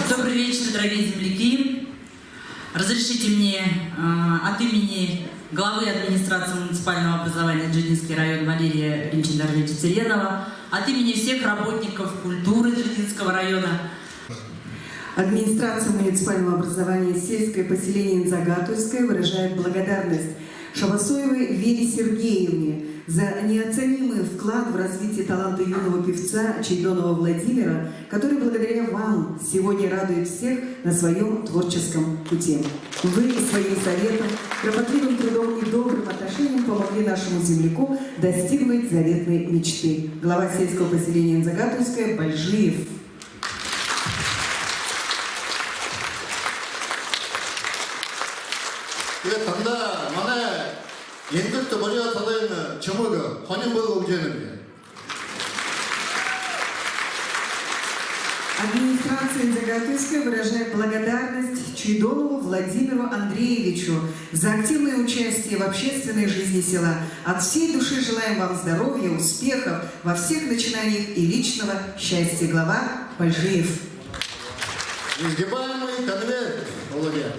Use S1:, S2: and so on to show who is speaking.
S1: Добрый вечер, дорогие земляки. Разрешите мне от имени главы администрации муниципального образования Дзержинский район Валерия Римчендаровича Циренова, от имени всех работников культуры Дзержинского района,
S2: администрация муниципального образования сельское поселение Инзагатульское выражает благодарность Шавасоевой Вере Сергеевне за неоценимый вклад в развитие таланта юного певца Чайдонова Владимира, который благодаря вам сегодня радует всех на своем творческом пути. Вы своим советом, кропотливым трудом и добрым отношением помогли нашему земляку достигнуть заветной мечты. Глава сельского поселения Инзагатульское Бальжиев. Администрация Инзагатульская выражает благодарность Чайдонову Владимиру Андреевичу за активное участие в общественной жизни села. От всей души желаем вам здоровья, успехов во всех начинаниях и личного счастья. Глава Бальжиев.
S3: Несгибаемый конверт, Володя.